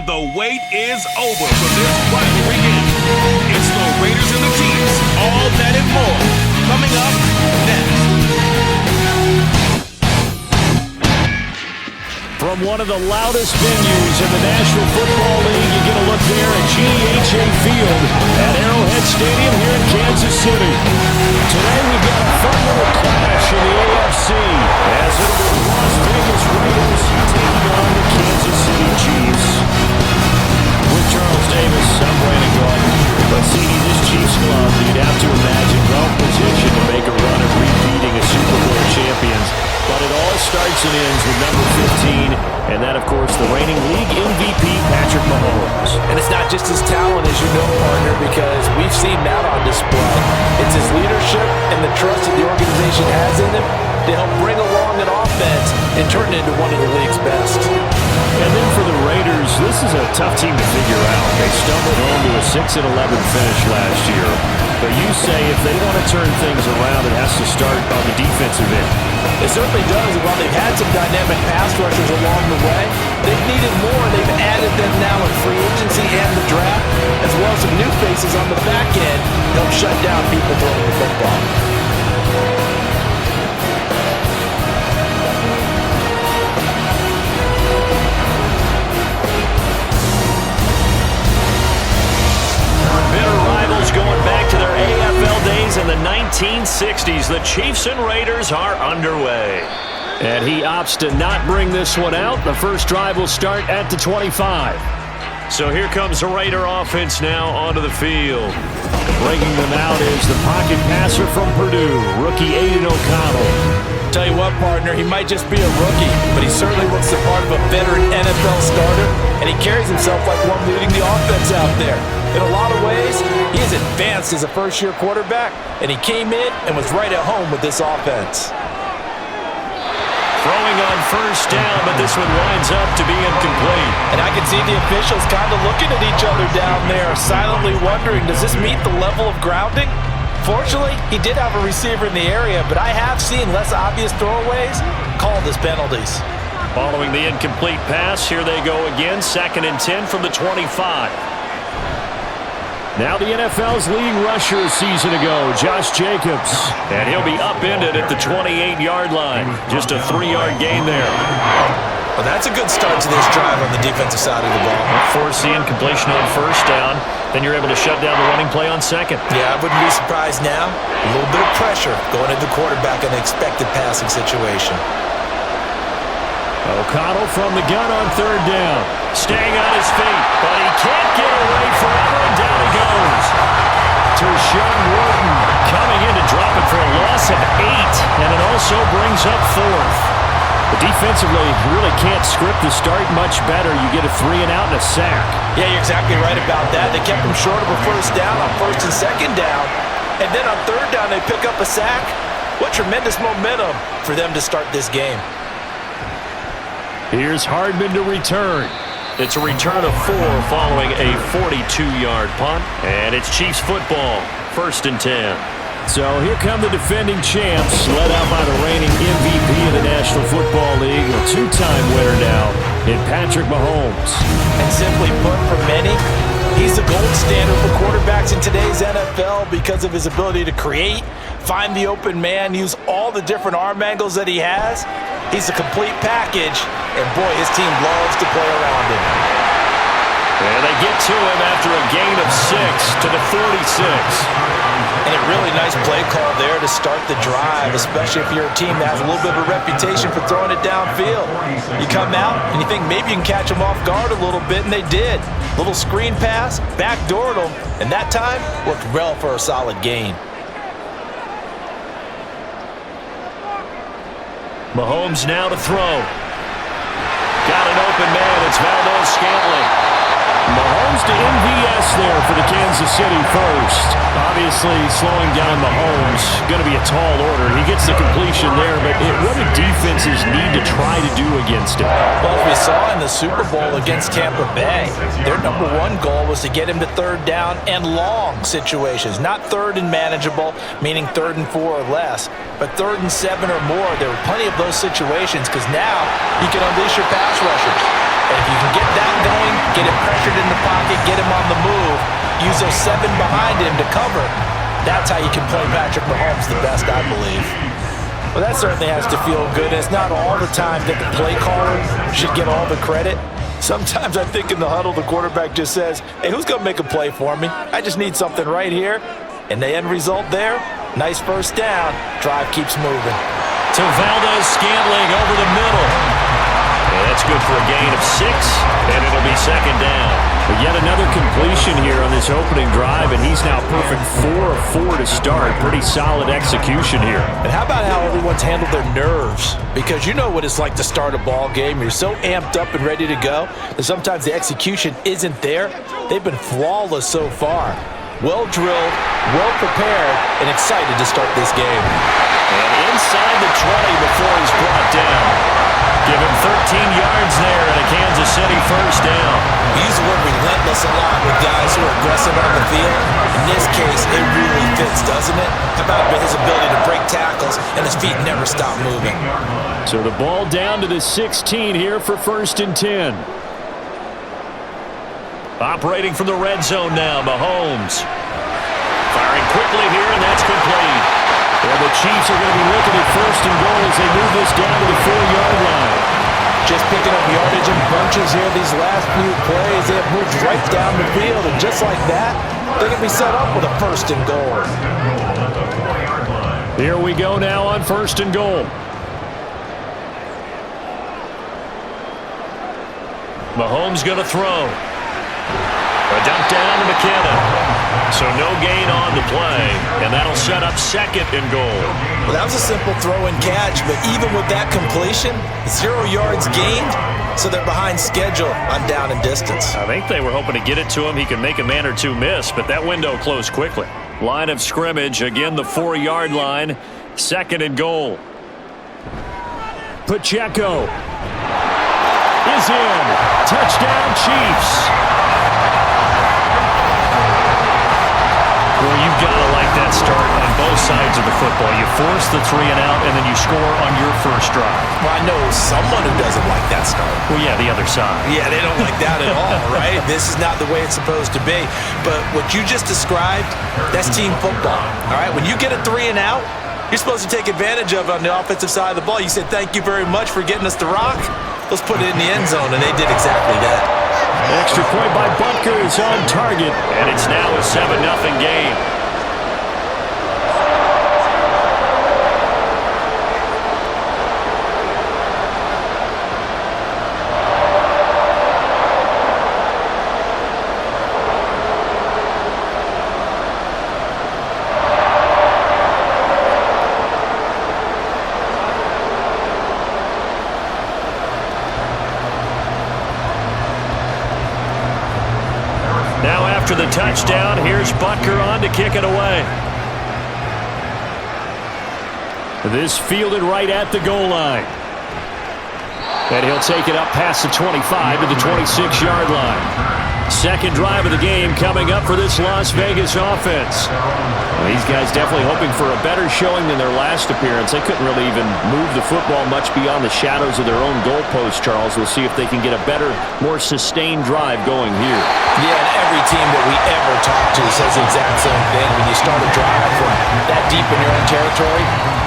the wait is over for this rivalry game. It's the Raiders and the Chiefs, all that and more, coming up next. From one of the loudest venues in the National Football League, you get a look there at GEHA Field at Arrowhead Stadium here in Kansas City. Today we've got a fun little clash in the AFC as it'll be the Las Vegas Raiders taking on the Kansas City Chiefs. With Charles Davis, I'm Brandon Gordon. But seeing this Chiefs club, you'd have to imagine well-positioned to make a run at repeating as Super Bowl champions. But it all starts and ends with number 15, and that, of course, the reigning league MVP, Patrick Mahomes. And it's not just his talent, as you know, partner, because we've seen that on display. It's his leadership and the trust that the organization has in him to help bring along an offense and turn it into one of the league's best. And then for the Raiders, this is a tough team to figure out. They stumbled home to a 6-11 finish last year. But you say if they want to turn things around, it has to start on the defensive end. It certainly does. And while they've had some dynamic pass rushers along the way, they've needed more. They've added them now in free agency and the draft, as well as some new faces on the back end to help shut down people throwing the football. Going back to their AFL days in the 1960s, the Chiefs and Raiders are underway. And he opts to not bring this one out. The first drive will start at the 25. So here comes the Raider offense now onto the field. Bringing them out is the pocket passer from Purdue, rookie Aiden O'Connell. Tell you what, partner, he might just be a rookie, but he certainly looks the part of a veteran NFL starter, and he carries himself like one leading the offense out there. In a lot of ways, he is advanced as a first-year quarterback, and he came in and was right at home with this offense. Throwing on first down, but this one winds up to be incomplete. And I can see the officials kind of looking at each other down there, silently wondering, does this meet the level of grounding? Fortunately, he did have a receiver in the area, but I have seen less obvious throwaways called as penalties. Following the incomplete pass, here they go again, 2nd and 10 from the 25. Now the NFL's leading rusher a season ago, Josh Jacobs. And he'll be upended at the 28-yard line. Just a 3-yard gain there. Well, that's a good start to this drive on the defensive side of the ball. Force the incompletion on first down. Then you're able to shut down the running play on second. Yeah, I wouldn't be surprised now. A little bit of pressure going at the quarterback in an expected passing situation. O'Connell from the gun on 3rd down. Staying on his feet, but he can't get away forever, and down he goes. Tershawn Wharton coming in to drop it for a loss of 8, and it also brings up 4th. But defensively, you really can't script the start much better. You get a 3-and-out and a sack. Yeah, you're exactly right about that. They kept him short of a first down on 1st and 2nd down. And then on 3rd down, they pick up a sack. What tremendous momentum for them to start this game. Here's Hardman to return. It's a return of 4 following a 42-yard punt. And it's Chiefs football, 1st and 10. So here come the defending champs, led out by the reigning MVP of the National Football League, a 2-time winner now in Patrick Mahomes. And simply put, for many, he's the gold standard for quarterbacks in today's NFL because of his ability to create, find the open man, use all the different arm angles that he has. He's a complete package, and boy, his team loves to play around him. And they get to him after a gain of 6 to the 46. And a really nice play call there to start the drive, especially if you're a team that has a little bit of a reputation for throwing it downfield. You come out and you think maybe you can catch them off guard a little bit, and they did. Little screen pass, backdoored them, and that time worked well for a solid gain. Mahomes now to throw. Got an open man. It's Valdez-Scantling. Mahomes to MVS there for the Kansas City first. Obviously, slowing down Mahomes, going to be a tall order. He gets the completion there, but what do defenses need to try to do against him? Well, as we saw in the Super Bowl against Tampa Bay, their number 1 goal was to get him to 3rd down and long situations. Not 3rd and manageable, meaning 3rd and 4 or less, but 3rd and 7 or more. There were plenty of those situations because now you can unleash your pass rushers. And if you can get that going, get him pressured in the pocket, get him on the move, use those 7 behind him to cover, that's how you can play Patrick Mahomes the best, I believe. Well, that certainly has to feel good. It's not all the time that the play caller should get all the credit. Sometimes I think in the huddle, the quarterback just says, hey, who's going to make a play for me? I just need something right here. And the end result there, nice first down. Drive keeps moving. To Valdez-Scantling over the middle. Yeah, that's good for a gain of 6, and it'll be second down. But yet another completion here on this opening drive, and he's now perfect 4 of 4 to start. Pretty solid execution here. And how about how everyone's handled their nerves? Because you know what it's like to start a ball game. You're so amped up and ready to go that sometimes the execution isn't there. They've been flawless so far. Well drilled, well prepared, and excited to start this game. And inside the 20 before he's brought down. Give him 13 yards there and a Kansas City first down. We use the word relentless a lot with guys who are aggressive on the field. In this case, it really fits, doesn't it? How about his ability to break tackles and his feet never stop moving? So the ball down to the 16 here for 1st and 10. Operating from the red zone now, Mahomes. Firing quickly here, and that's complete. Well, the Chiefs are going to be looking at 1st and goal as they move this down to the 4-yard line. Just picking up yardage in bunches here these last few plays. They have moved right down the field, and just like that, they're going to be set up with a 1st and goal. Here we go now on 1st and goal. Mahomes going to throw. A dump down to McKinnon. So no gain on the play, and that'll set up 2nd and goal. Well, that was a simple throw and catch, but even with that completion, 0 yards gained, so they're behind schedule on down and distance. I think they were hoping to get it to him. He could make a man or two miss, but that window closed quickly. Line of scrimmage, again the 4-yard line, 2nd and goal. Pacheco is in. Touchdown, Chiefs. Well, you've got to like that start on both sides of the football. You force the 3 and out, and then you score on your first drive. Well, I know someone who doesn't like that start. Well, yeah, the other side. Yeah, they don't like that at all, right? This is not the way it's supposed to be. But what you just described, that's team football, all right? When you get a 3 and out, you're supposed to take advantage of it on the offensive side of the ball. You said, thank you very much for getting us the rock. Let's put it in the end zone, and they did exactly that. Extra point by Butker is on target, and it's now a 7-0 game. After the touchdown, here's Butker on to kick it away. This fielded right at the goal line. And he'll take it up past the 25 to the 26-yard line. Second drive of the game coming up for this Las Vegas offense. Well, these guys definitely hoping for a better showing than their last appearance. They couldn't really even move the football much beyond the shadows of their own goalpost, Charles. We'll see if they can get a better, more sustained drive going here. Yeah, and every team that we ever talk to says the exact same thing. When you start a drive from that deep in your own territory,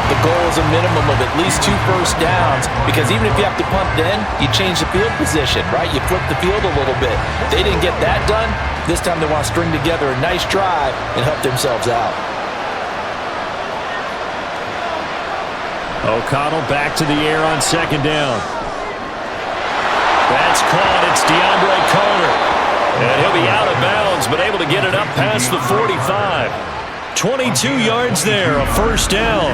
the goal is a minimum of at least 2 first downs, because even if you have to punt then, you change the field position, right? You flip the field a little bit. They didn't get that done. This time they want to string together a nice drive and help themselves out. O'Connell back to the air on 2nd down. That's caught. It's DeAndre Carter. And he'll be out of bounds, but able to get it up past the 45. 22 yards there, a first down.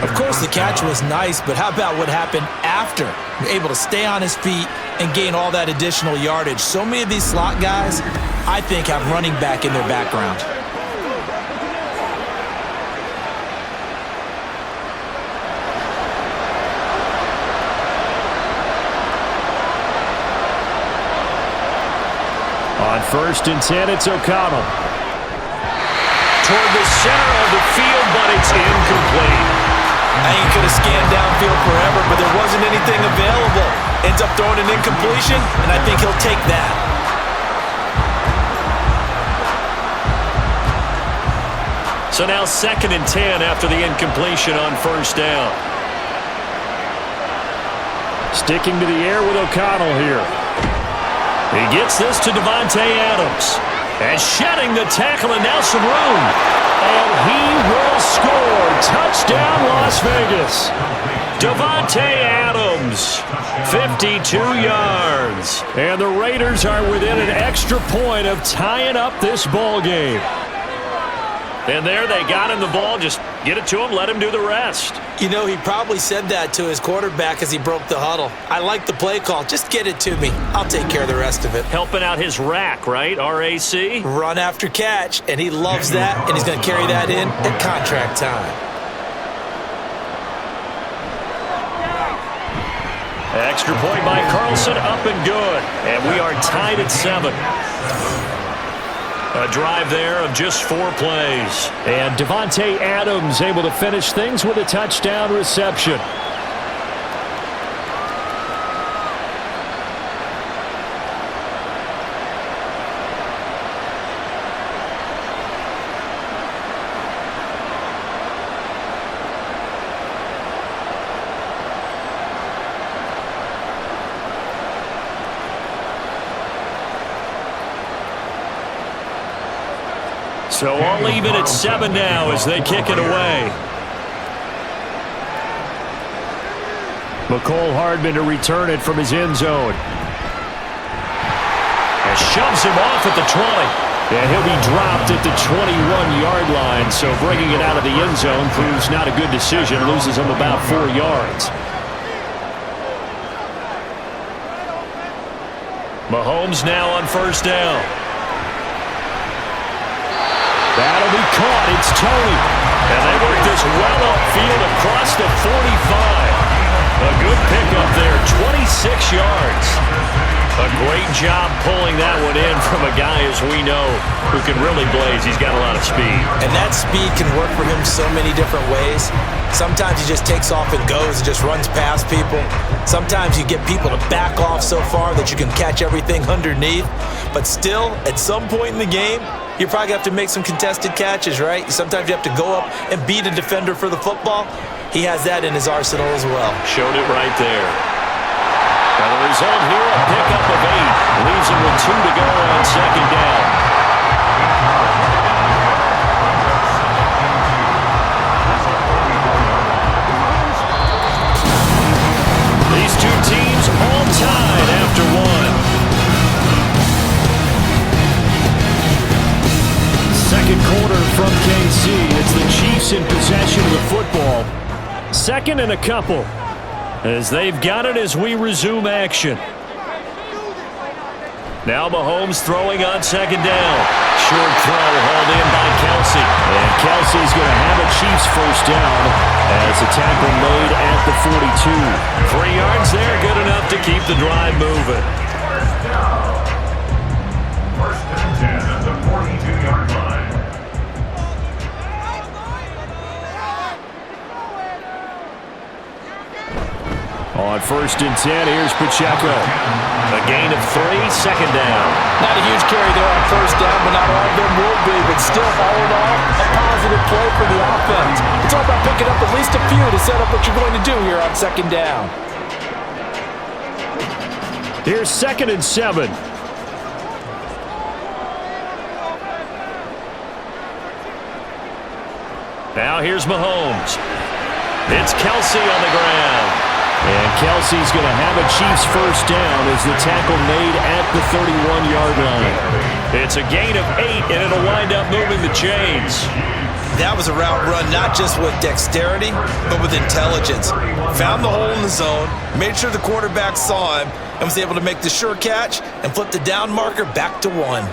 Of course, the catch was nice, but how about what happened after? Able to stay on his feet and gain all that additional yardage. So many of these slot guys, I think, have running back in their background. On 1st and 10, it's O'Connell. Toward the center of the field, but it's incomplete. I think he could have scanned downfield forever, but there wasn't anything available. Ends up throwing an incompletion, and I think he'll take that. So now 2nd and 10 after the incompletion on first down. Sticking to the air with O'Connell here. He gets this to Davante Adams. And shedding the tackle, and now some room. And he will score. Touchdown, Las Vegas. Davante Adams, 52 yards. And the Raiders are within an extra point of tying up this ball game. And there they got him the ball. Just get it to him, let him do the rest. You know, he probably said that to his quarterback as he broke the huddle. I like the play call. Just get it to me. I'll take care of the rest of it. Helping out his rack, right? R-A-C? Run after catch, and he loves that, and he's going to carry that in at contract time. Extra point by Carlson, up and good. And we are tied at 7. A drive there of just 4 plays. And Davante Adams able to finish things with a touchdown reception. So all even at 7 now as they kick it away. McCole Hardman to return it from his end zone. And shoves him off at the 20. And he'll be dropped at the 21-yard line. So bringing it out of the end zone proves not a good decision. Loses him about 4 yards. Mahomes now on first down. That'll be caught. It's Tony. And they work this well upfield across the 45. A good pickup there, 26 yards. A great job pulling that one in from a guy, as we know, who can really blaze. He's got a lot of speed. And that speed can work for him so many different ways. Sometimes he just takes off and goes and just runs past people. Sometimes you get people to back off so far that you can catch everything underneath. But still, at some point in the game, you probably have to make some contested catches, right? Sometimes you have to go up and beat a defender for the football. He has that in his arsenal as well. Showed it right there. And the result here, a pickup of 8. Leaves him with 2 to go on second down. These two teams all tied after 1. Second quarter from KC. It's the Chiefs in possession of the football. 2nd and a couple. As they've got it as we resume action. Now Mahomes throwing on second down. Short throw hauled in by Kelsey. And Kelsey's going to have a Chiefs first down as a tackle made at the 42. 3 yards there, good enough to keep the drive moving. First and 10 at the 42-yard line. On first and 10, here's Pacheco. A gain of 3, second down. Not a huge carry there on first down, but not all of them will be. But still, all in all, a positive play for the offense. It's all about picking up at least a few to set up what you're going to do here on second down. Here's 2nd and 7. Now here's Mahomes. It's Kelsey on the ground. And Kelsey's going to have a Chiefs first down as the tackle made at the 31-yard line. It's a gain of 8, and it'll wind up moving the chains. That was a route run not just with dexterity, but with intelligence. Found the hole in the zone, made sure the quarterback saw him, and was able to make the sure catch and flip the down marker back to 1.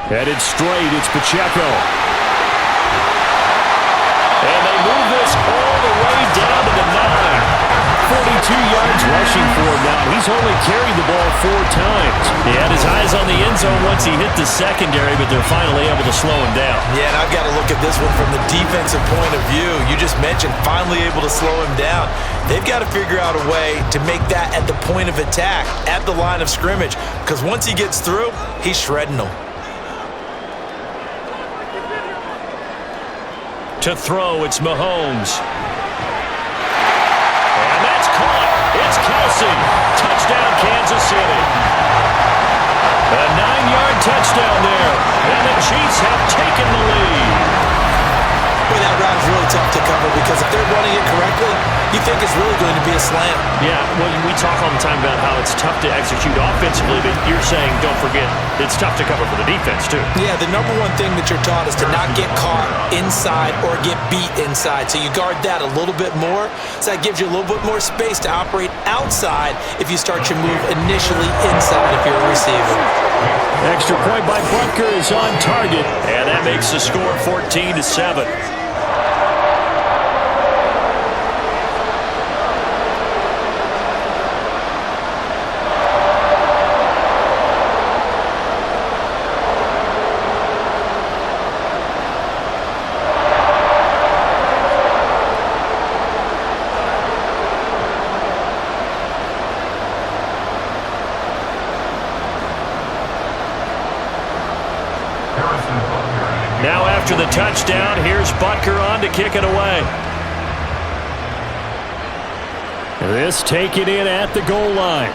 Headed straight, it's Pacheco. And they move this all the way down to the 9. 42 yards rushing for him now. He's only carried the ball 4 times. He had his eyes on the end zone once he hit the secondary, but they're finally able to slow him down. Yeah, and I've got to look at this one from the defensive point of view. You just mentioned finally able to slow him down. They've got to figure out a way to make that at the point of attack, at the line of scrimmage, because once he gets through, he's shredding them. To throw, it's Mahomes. And that's caught. It's Kelsey. Touchdown, Kansas City. A 9-yard touchdown there. And the Chiefs have taken the lead. Boy, that route is really tough to cover because if they're running it correctly, you think it's really going to be a slam. Yeah, well, we talk all the time about how it's tough to execute offensively, but you're saying, don't forget, it's tough to cover for the defense, too. Yeah, the number one thing that you're taught is to not get caught inside or get beat inside. So you guard that a little bit more. So that gives you a little bit more space to operate outside if you start your move initially inside if you're a receiver. Extra point by Butker is on target. And that makes the score 14-7. Now after the touchdown, here's Butker on to kick it away. This taken in at the goal line.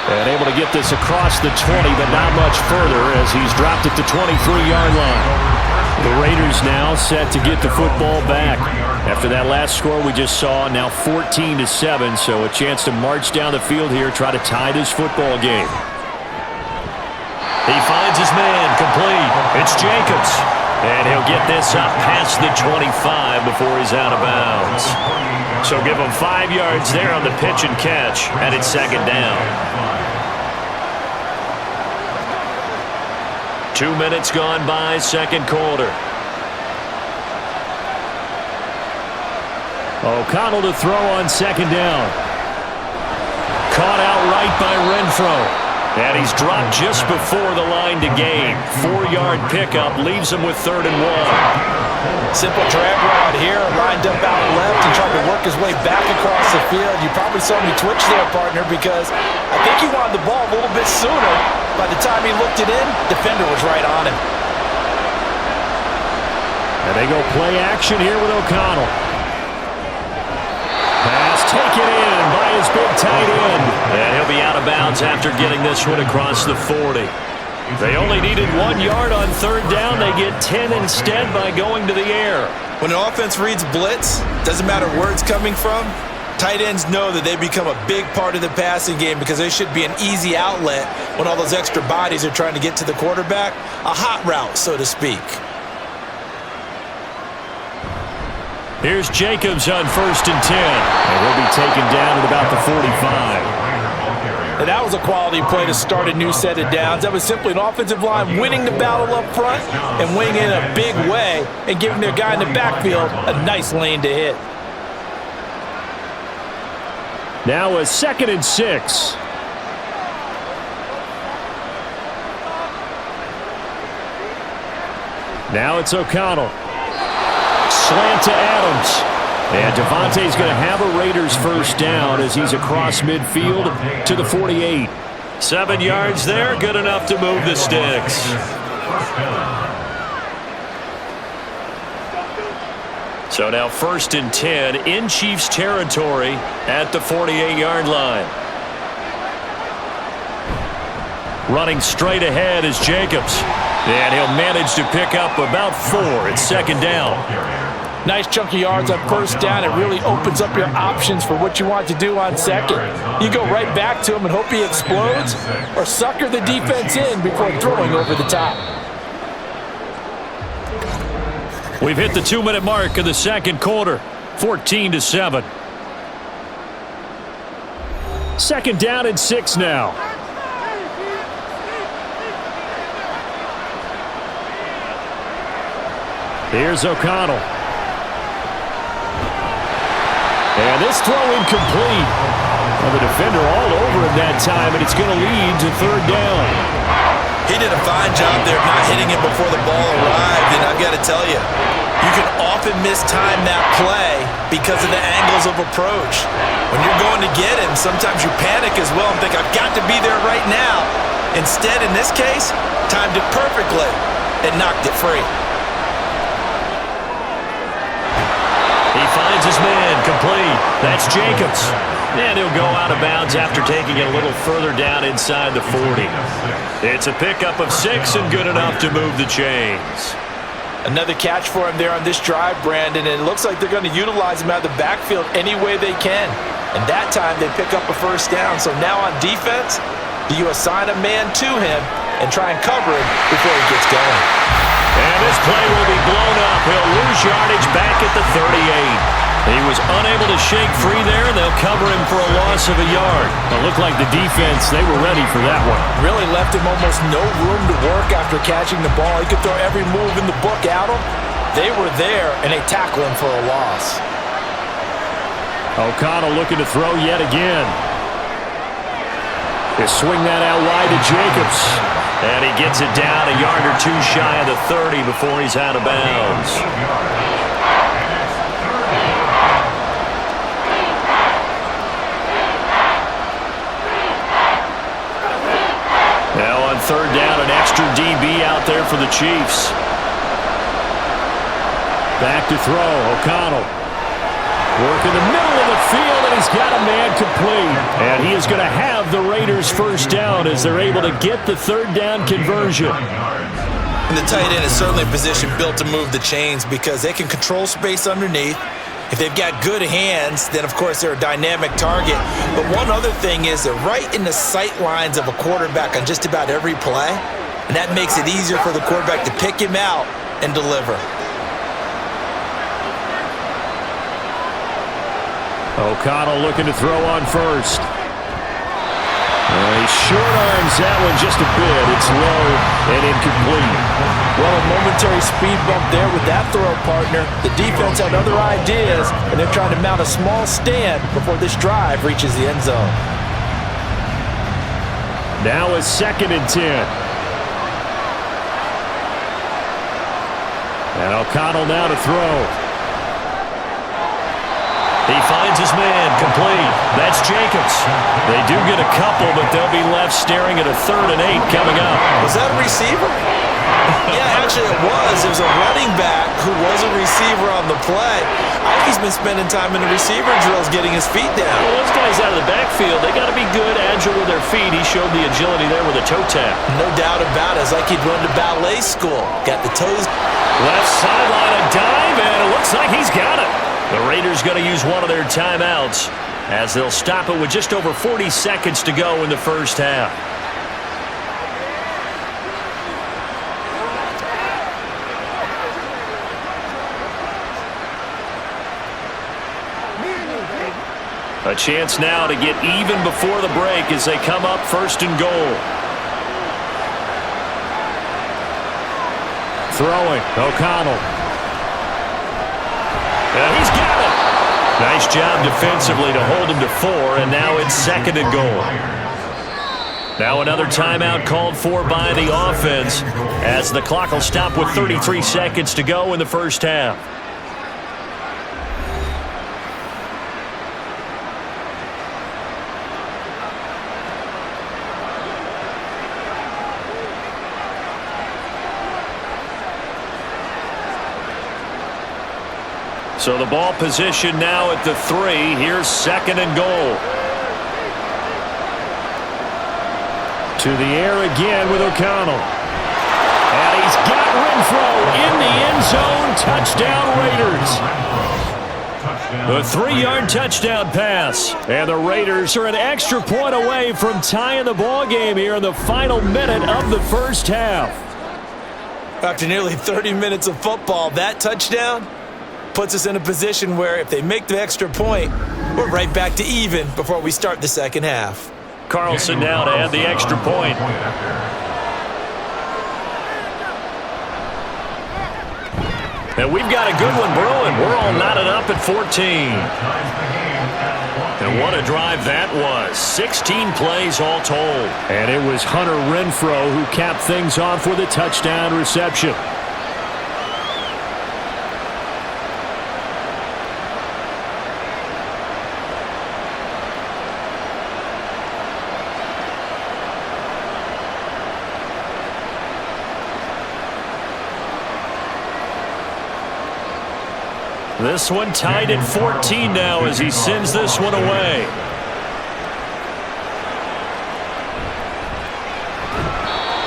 And able to get this across the 20, but not much further as he's dropped at the 23-yard line. The Raiders now set to get the football back. After that last score we just saw, now 14-7, so a chance to march down the field here, try to tie this football game. He finds his man, complete. It's Jacobs. And he'll get this up past the 25 before he's out of bounds. So give him 5 yards there on the pitch and catch, and it's second down. 2 minutes gone by, second quarter. O'Connell to throw on second down. Caught outright by Renfro. And he's dropped just before the line to gain. 4-yard pickup leaves him with 3rd and 1. Simple drag route here, lined up out left and tried to work his way back across the field. You probably saw me twitch there, partner, because I think he wanted the ball a little bit sooner. By the time he looked it in, defender was right on him. And they go play action here with O'Connell. Pass taken in by his big tight end. And he'll be out of bounds after getting this one across the 40. They only needed 1 yard on 3rd down. They get 10 instead by going to the air. When an offense reads blitz, doesn't matter where it's coming from, tight ends know that they become a big part of the passing game because they should be an easy outlet when all those extra bodies are trying to get to the quarterback. A hot route, so to speak. Here's Jacobs on 1st and 10. And he'll be taken down at about the 45. And that was a quality play to start a new set of downs. That was simply an offensive line winning the battle up front and winning in a big way and giving their guy in the backfield a nice lane to hit. Now a 2nd and 6. Now it's O'Connell. Slant to Adams. And Devontae's going to have a Raiders first down as he's across midfield to the 48. 7 yards there, good enough to move the sticks. So now 1st and 10 in Chiefs territory at the 48-yard line. Running straight ahead is Jacobs. And he'll manage to pick up about 4. It's 2nd down. Nice chunk of yards on 1st down. It really opens up your options for what you want to do on 2nd. You go right back to him and hope he explodes or sucker the defense in before throwing over the top. We've hit the 2-minute mark of the second quarter. 14-7. 2nd down and 6 now. Here's O'Connell. And this throw incomplete. Well, the defender all over him that time, and it's going to lead to third down. He did a fine job there of not hitting him before the ball arrived, and I've got to tell you, you can often mistime that play because of the angles of approach. When you're going to get him, sometimes you panic as well and think, I've got to be there right now. Instead, in this case, timed it perfectly and knocked it free. He finds his man, complete. That's Jacobs. And he'll go out of bounds after taking it a little further down inside the 40. It's a pickup of 6 and good enough to move the chains. Another catch for him there on this drive, Brandon, and it looks like they're going to utilize him out of the backfield any way they can. And that time they pick up a first down. So now on defense, do you assign a man to him and try and cover him before he gets going? And this play will be blown up. He'll lose yardage back at the 38. He was unable to shake free there, and they'll cover him for a loss of a yard. It looked like the defense, they were ready for that one. Really left him almost no room to work after catching the ball. He could throw every move in the book at him. They were there, and they tackle him for a loss. O'Connell looking to throw yet again. They swing that out wide to Jacobs. And he gets it down a yard or two shy of the 30 before he's out of bounds. Now on third down, an extra DB out there for the Chiefs. Back to throw, O'Connell. Work in the middle of the field, and he's got a man complete. And he is going to have the Raiders first down as they're able to get the third down conversion. And the tight end is certainly a position built to move the chains because they can control space underneath. If they've got good hands, then of course they're a dynamic target. But one other thing is they're right in the sight lines of a quarterback on just about every play. And that makes it easier for the quarterback to pick him out and deliver. O'Connell looking to throw on first. He short arms that one just a bit. It's low and incomplete. Well, a momentary speed bump there with that throw, partner. The defense had other ideas, and they're trying to mount a small stand before this drive reaches the end zone. Now a 2nd and 10. And O'Connell now to throw. He finds his man, complete. That's Jacobs. They do get a couple, but they'll be left staring at a 3rd and 8 coming up. Was that a receiver? Yeah, actually it was. It was a running back who was a receiver on the play. I think he's been spending time in the receiver drills getting his feet down. Well, those guys out of the backfield, they got to be good, agile with their feet. He showed the agility there with a toe tap. No doubt about it. It's like he'd run to ballet school. Got the toes. Left sideline, a dive, and it looks like he's got it. The Raiders going to use one of their timeouts as they'll stop it with just over 40 seconds to go in the first half. A chance now to get even before the break as they come up 1st and goal. Throwing, O'Connell. He's got it. Nice job defensively to hold him to 4, and now it's 2nd and goal. Now another timeout called for by the offense as the clock will stop with 33 seconds to go in the first half. So the ball position now at the 3. Here's 2nd and goal. To the air again with O'Connell. And he's got Renfro in the end zone. Touchdown Raiders. A 3-yard touchdown pass. And the Raiders are an extra point away from tying the ball game here in the final minute of the first half. After nearly 30 minutes of football, that touchdown puts us in a position where if they make the extra point, we're right back to even before we start the second half. Carlson now to add the extra point. And we've got a good one brewing. We're all knotted up at 14. And what a drive that was. 16 plays all told. And it was Hunter Renfrow who capped things off with a touchdown reception. This one tied at 14 now as he sends this one away.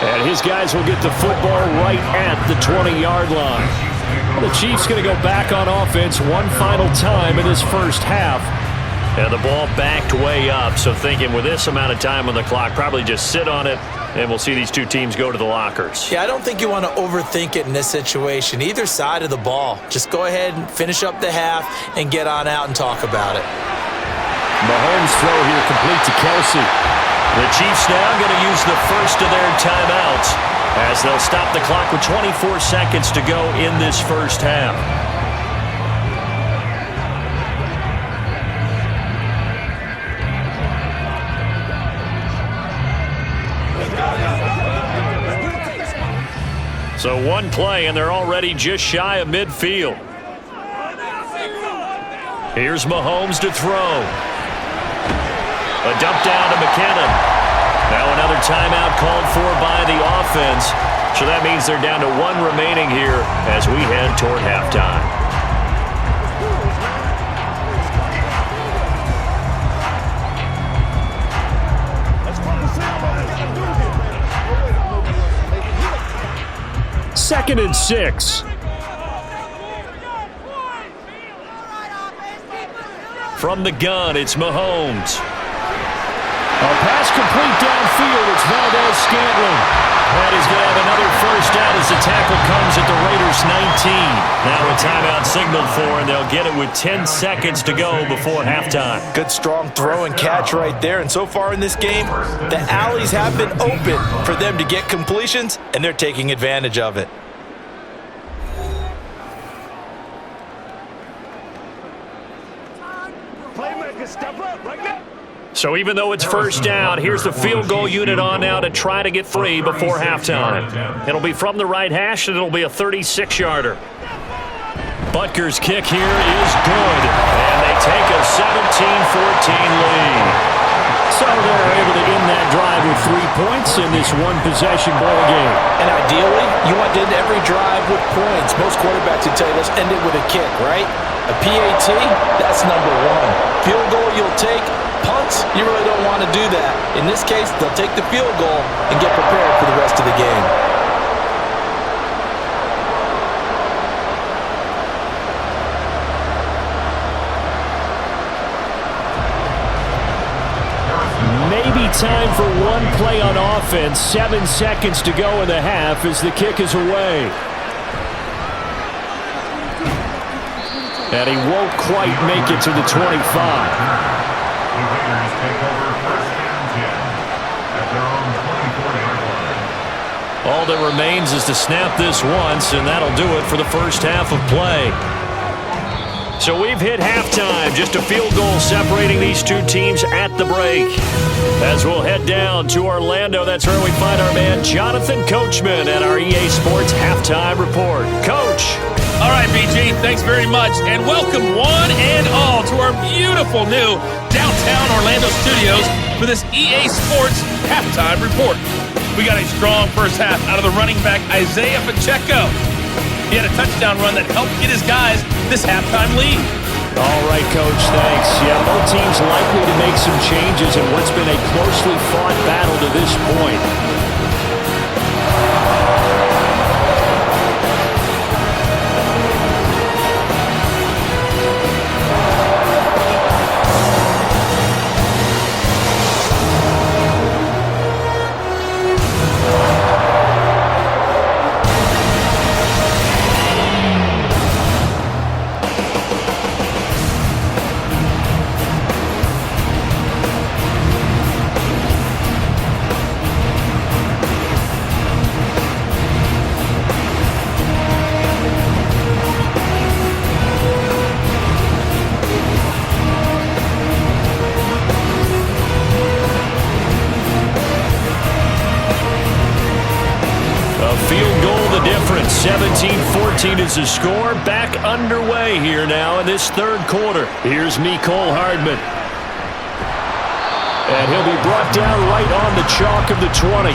And his guys will get the football right at the 20-yard line. Well, the Chiefs going to go back on offense one final time in this first half. And the ball backed way up, so thinking with this amount of time on the clock, probably just sit on it, and we'll see these two teams go to the lockers. Yeah, I don't think you want to overthink it in this situation. Either side of the ball. Just go ahead and finish up the half and get on out and talk about it. Mahomes' throw here complete to Kelsey. The Chiefs now going to use the first of their timeouts as they'll stop the clock with 24 seconds to go in this first half. So one play, and they're already just shy of midfield. Here's Mahomes to throw. A dump down to McKinnon. Now another timeout called for by the offense. So that means they're down to one remaining here as we head toward halftime. Second and 6. From the gun, it's Mahomes. A pass complete downfield. It's Valdez-Scantling. And he's going to have another first down as the tackle comes at the Raiders' 19. Now a timeout signaled for, and they'll get it with 10 seconds to go before halftime. Good strong throw and catch right there. And so far in this game, the alleys have been open for them to get completions, and they're taking advantage of it. So even though it's first down, here's the field goal unit on now to try to get 3 before halftime. It'll be from the right hash, and it'll be a 36-yarder. Butker's kick here is good, and they take a 17-14 lead. So they're able to end that drive with 3 points in this one-possession ball game. And ideally, you want to end every drive with points. Most quarterbacks would tell you, let's end it with a kick, right? A PAT, that's number 1. Field goal you'll take. Punts, you really don't want to do that. In this case, they'll take the field goal and get prepared for the rest of the game. Maybe time for one play on offense. 7 seconds to go in the half as the kick is away. And he won't quite make it to the 25. The Raiders take over first and 10 at their own 24-yard line. All that remains is to snap this once, and that'll do it for the first half of play. So we've hit halftime, just a field goal separating these two teams at the break. As we'll head down to Orlando, that's where we find our man Jonathan Coachman at our EA Sports Halftime Report. Coach. All right, BG, thanks very much, and welcome one and all to our beautiful new downtown Orlando studios for this EA Sports Halftime Report. We got a strong first half out of the running back Isaiah Pacheco. He had a touchdown run that helped get his guys this halftime lead. All right, Coach, thanks. Yeah, both teams likely to make some changes in what's been a closely fought battle to this point. 15-14 is the score. Back underway here now in this third quarter. Here's Mecole Hardman. And he'll be brought down right on the chalk of the 20.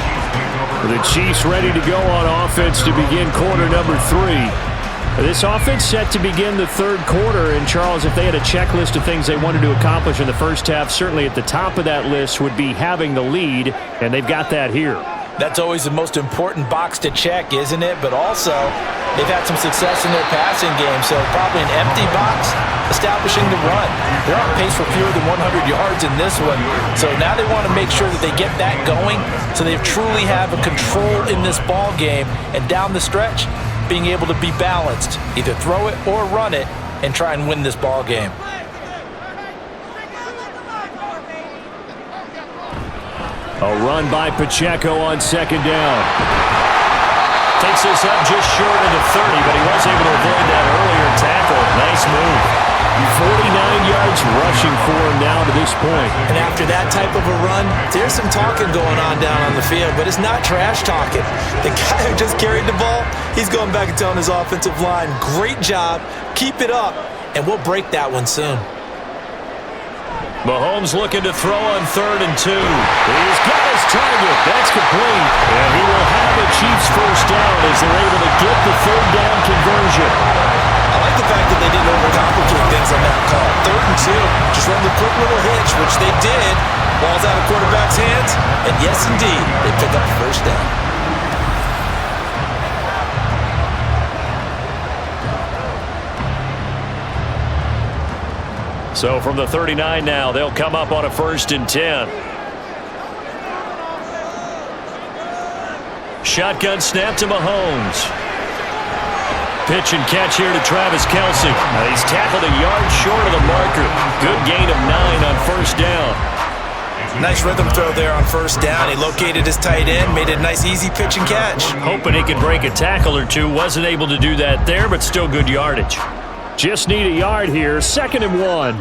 The Chiefs ready to go on offense to begin quarter number 3. This offense set to begin the third quarter. And, Charles, if they had a checklist of things they wanted to accomplish in the first half, certainly at the top of that list would be having the lead, and they've got that here. That's always the most important box to check, isn't it? But also, they've had some success in their passing game, so probably an empty box, establishing the run. They're on pace for fewer than 100 yards in this one, so now they want to make sure that they get that going so they truly have a control in this ball game, and down the stretch, being able to be balanced, either throw it or run it, and try and win this ball game. A run by Pacheco on second down. Takes this up just short of the 30, but he was able to avoid that earlier tackle. Nice move. 49 yards rushing for him now to this point. And after that type of a run, there's some talking going on down on the field, but it's not trash talking. The guy who just carried the ball, he's going back and telling his offensive line, great job, keep it up, and we'll break that one soon. Mahomes looking to throw on 3rd and 2. He's got his target. That's complete. And he will have a Chiefs first down as they're able to get the 3rd down conversion. I like the fact that they didn't overcomplicate things on that call. 3rd and 2. Just run the quick little hitch, which they did. Ball's out of quarterback's hands. And yes, indeed, they pick up the first down. So from the 39 now, they'll come up on a 1st and 10. Shotgun snap to Mahomes. Pitch and catch here to Travis Kelce. He's tackled a yard short of the marker. Good gain of 9 on 1st down. Nice rhythm throw there on 1st down. He located his tight end, made it a nice easy pitch and catch. Hoping he could break a tackle or two. Wasn't able to do that there, but still good yardage. Just need a yard here. 2nd and 1.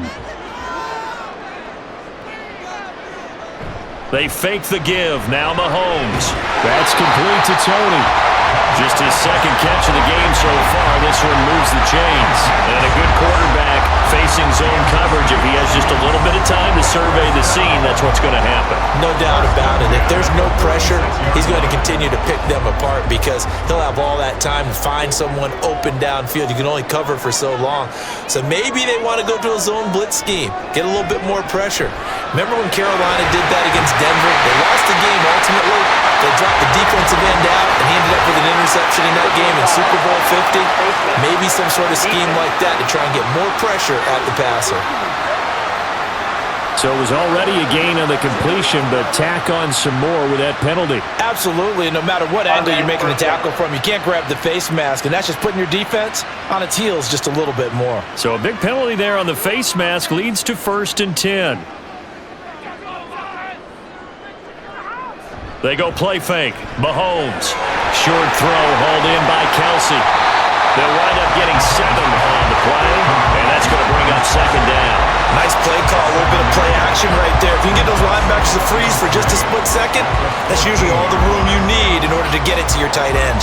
They fake the give. Now Mahomes. That's complete to Tony. Just his 2nd catch of the game so far. This one moves the chains. And a good quarterback facing zone coverage. If he has just a little bit of time to survey the scene, that's what's going to happen. No doubt about it. If there's no pressure, he's going to continue to pick them apart because he'll have all that time to find someone open downfield. You can only cover for so long. So maybe they want to go to a zone blitz scheme, get a little bit more pressure. Remember when Carolina did that against Denver? They lost the game ultimately. They dropped the defensive end out, and he ended up with an interception in that game in Super Bowl 50. Maybe some sort of scheme like that to try and get more pressure at the passer. So it was already a gain on the completion, but tack on some more with that penalty. Absolutely. No matter what angle you're making the tackle from, you can't grab the face mask, and that's just putting your defense on its heels just a little bit more. So a big penalty there on the face mask leads to 1st and 10. They go play fake. Mahomes. Short throw hauled in by Kelce. They'll wind up getting 7 on the play, and that's going to bring up 2nd down. Nice play call, a little bit of play action right there. If you can get those linebackers to freeze for just a split second, that's usually all the room you need in order to get it to your tight end.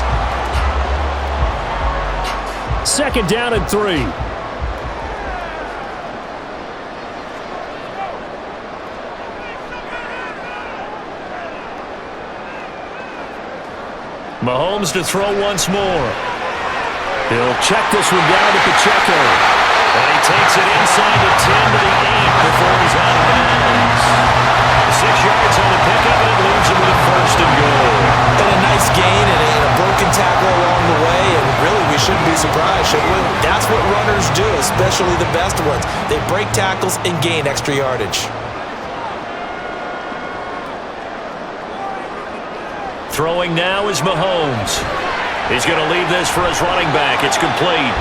2nd down and 3. Mahomes to throw once more. He'll check this one down to Pacheco. And he takes it inside the 10 to the 8 before he's out of bounds. 6 yards on the pickup, and it leaves him with a 1st and goal. And a nice gain and a broken tackle along the way, and really we shouldn't be surprised, should we? That's what runners do, especially the best ones. They break tackles and gain extra yardage. Throwing now is Mahomes. He's going to leave this for his running back. It's complete.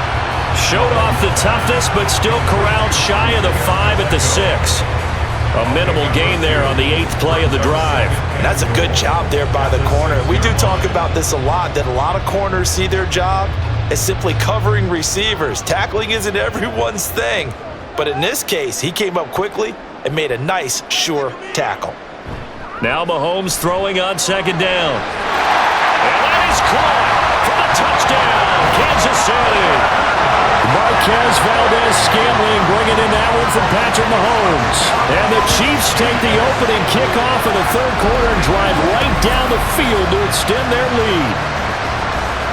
Showed off the toughness, but still corralled shy of the 5 at the 6. A minimal gain there on the 8th play of the drive. And that's a good job there by the corner. We do talk about this a lot, that a lot of corners see their job as simply covering receivers. Tackling isn't everyone's thing. But in this case, he came up quickly and made a nice, sure tackle. Now Mahomes throwing on 2nd down. And that is caught for the touchdown. Marquez Valdez-Scantling bringing in that one from Patrick Mahomes. And the Chiefs take the opening kickoff of the third quarter and drive right down the field to extend their lead.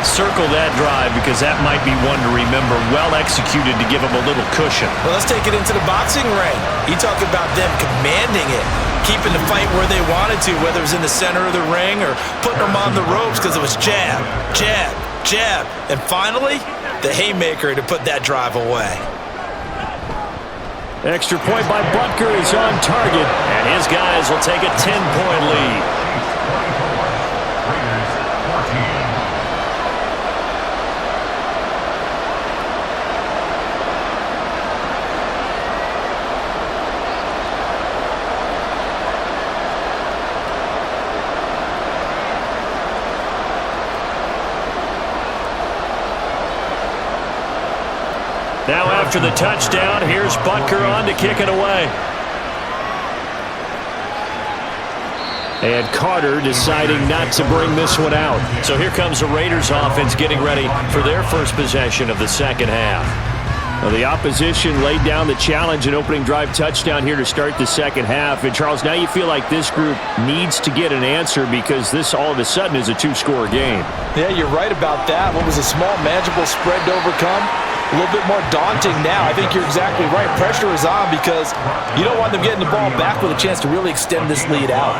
Circle that drive because that might be one to remember. Well executed to give them a little cushion. Well, let's take it into the boxing ring. You talk about them commanding it, keeping the fight where they wanted to, whether it was in the center of the ring or putting them on the ropes because it was jab, jab, jab. And finally, the haymaker to put that drive away. Extra point by Butker is on target. And his guys will take a 10-point lead. Now after the touchdown, here's Butker on to kick it away. And Carter deciding not to bring this one out. So here comes the Raiders offense getting ready for their first possession of the second half. Well, the opposition laid down the challenge and opening drive touchdown here to start the second half. And Charles, now you feel like this group needs to get an answer because this all of a sudden is a two-score game. Yeah, you're right about that. What was a small, manageable spread to overcome? A little bit more daunting now. I think you're exactly right. Pressure is on because you don't want them getting the ball back with a chance to really extend this lead out.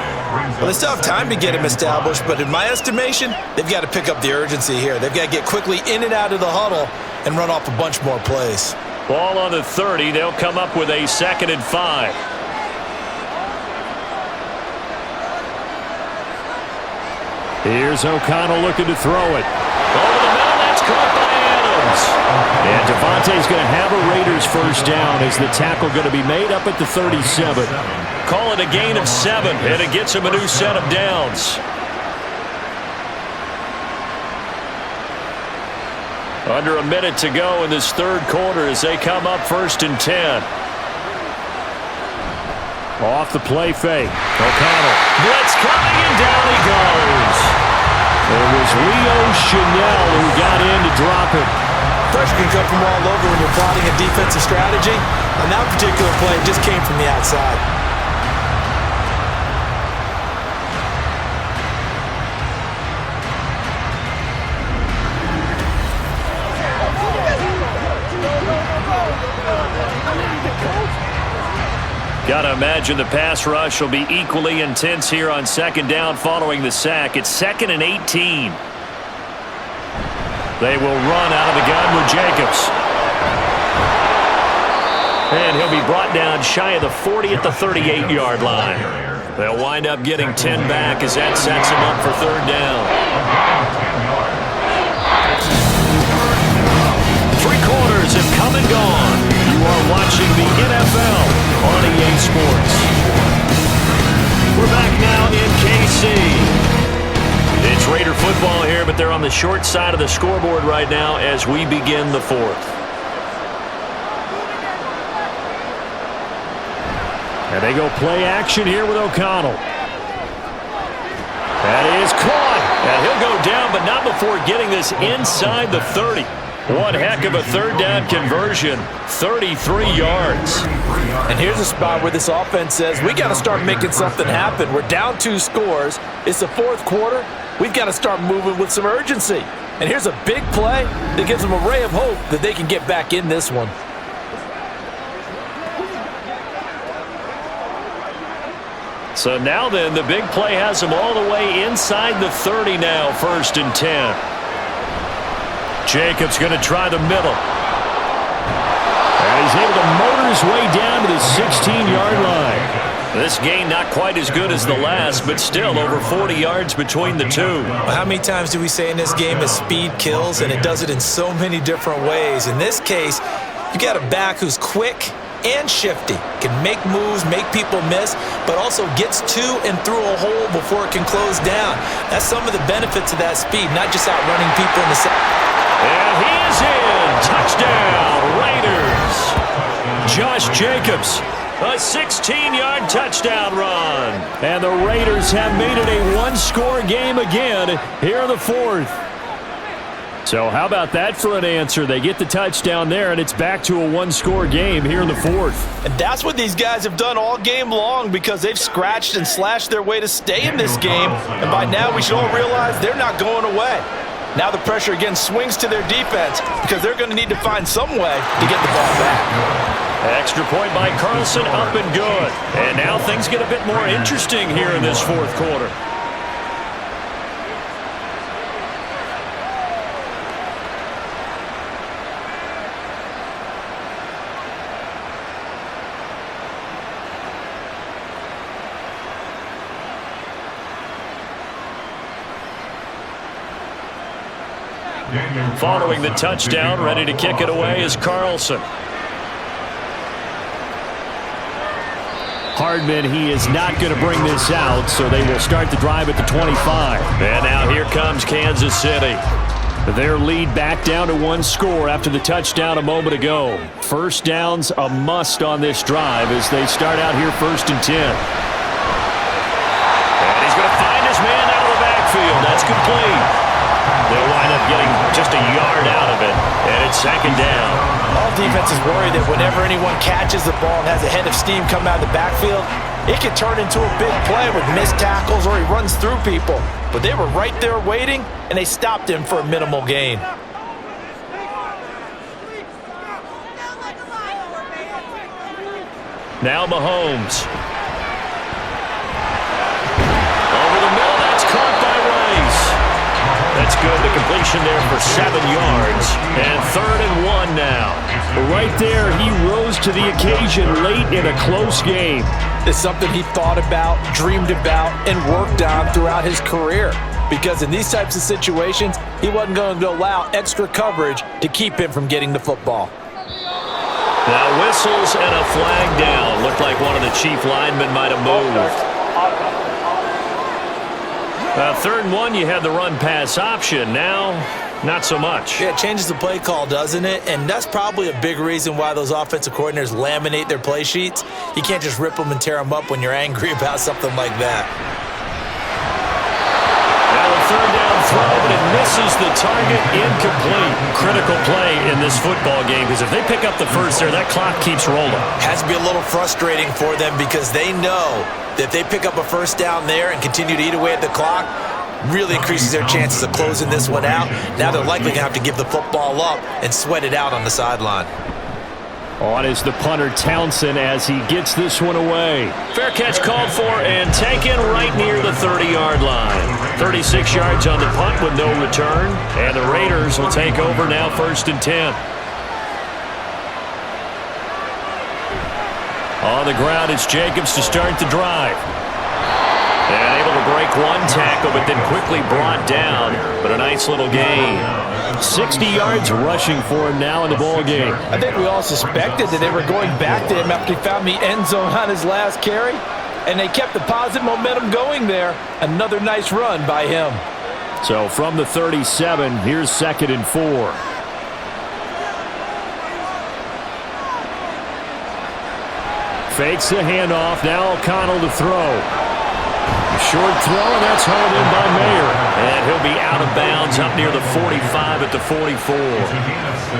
Well, they still have time to get him established, but in my estimation, they've got to pick up the urgency here. They've got to get quickly in and out of the huddle and run off a bunch more plays. Ball on the 30. They'll come up with a 2nd and 5. Here's O'Connell looking to throw it. Over the middle, that's caught by Adams. And Devontae's going to have a Raiders first down as the tackle going to be made up at the 37. Call it a gain of 7, and it gets him a new set of downs. Under a minute to go in this third quarter as they come up 1st and 10. Off the play fake. O'Connell. Blitz coming, and down he goes. It was Leo Chenal who got in to drop it. Pressure can come from all over when you're plotting a defensive strategy. On that particular play, it just came from the outside. Got to imagine the pass rush will be equally intense here on 2nd down following the sack. It's 2nd and 18. They will run out of the gun with Jacobs. And he'll be brought down shy of the 40 at the 38-yard line. They'll wind up getting 10 back as that sets them up for 3rd down. 3 quarters have come and gone. You are watching the NFL on EA Sports. We're back now in KC. It's Raider football here, but they're on the short side of the scoreboard right now as we begin the 4th. And they go play action here with O'Connell. That is caught. And he'll go down, but not before getting this inside the 30. One heck of a 3rd down conversion, 33 yards. And here's a spot where this offense says, we got to start making something happen. We're down 2 scores. It's the 4th quarter. We've got to start moving with some urgency. And here's a big play that gives them a ray of hope that they can get back in this one. So now then, the big play has them all the way inside the 30 now, 1st and 10. Jacobs going to try the middle. And he's able to motor his way down to the 16-yard line. This gain not quite as good as the last, but still over 40 yards between the two. How many times do we say in this game that speed kills, and it does it in so many different ways? In this case, you got a back who's quick and shifty, can make moves, make people miss, but also gets to and through a hole before it can close down. That's some of the benefits of that speed, not just outrunning people in the second. And he is in. Touchdown, Raiders. Josh Jacobs. A 16-yard touchdown run. And the Raiders have made it a 1-score game again here in the 4th. So how about that for an answer? They get the touchdown there, and it's back to a one-score game here in the fourth. And that's what these guys have done all game long because they've scratched and slashed their way to stay in this game. And by now we should all realize they're not going away. Now the pressure again swings to their defense because they're going to need to find some way to get the ball back. Extra point by Carlson, up and good. And now things get a bit more interesting here in this fourth quarter. Following the touchdown, ready to kick it away is Carlson. Hardman, he is not going to bring this out, so they will start the drive at the 25. And now here comes Kansas City. Their lead back down to one score after the touchdown a moment ago. First down's a must on this drive as they start out here 1st and 10. And he's going to find his man out of the backfield. That's complete. They'll wind up getting just a yard out of it, and it's 2nd down. All defenses worry that whenever anyone catches the ball and has a head of steam come out of the backfield, it can turn into a big play with missed tackles or he runs through people. But they were right there waiting, and they stopped him for a minimal gain. Now Mahomes. Over the middle, that's caught by Rice. That's good. The completion there for 7 yards. And 3rd and 1 now. Right there, he rose to the occasion late in a close game. It's something he thought about, dreamed about, and worked on throughout his career. Because in these types of situations, he wasn't going to allow extra coverage to keep him from getting the football. Now whistles and a flag down. Looked like one of the chief linemen might have moved. 3rd and 1, you had the run-pass option. Now, not so much. Yeah, it changes the play call, doesn't it? And that's probably a big reason why those offensive coordinators laminate their play sheets. You can't just rip them and tear them up when you're angry about something like that. Now a 3rd down throw, but it misses the target, incomplete. Critical play in this football game because if they pick up the first there, that clock keeps rolling. Has to be a little frustrating for them because they know that if they pick up a first down there and continue to eat away at the clock, really increases their chances of closing this one out. Now they're likely going to have to give the football up and sweat it out on the sideline. On is the punter Townsend as he gets this one away. Fair catch called for and taken right near the 30-yard line. 36 yards on the punt with no return. And the Raiders will take over now 1st and 10. On the ground, it's Jacobs to start the drive. And able to break one tackle, but then quickly brought down. But a nice little gain. 60 yards rushing for him now in the ball game. I think we all suspected that they were going back to him after he found the end zone on his last carry. And they kept the positive momentum going there. Another nice run by him. So from the 37, here's 2nd and 4. Fakes the handoff. Now O'Connell to throw. Short throw, and that's hauled in by Mayer. And he'll be out of bounds up near the 45 at the 44.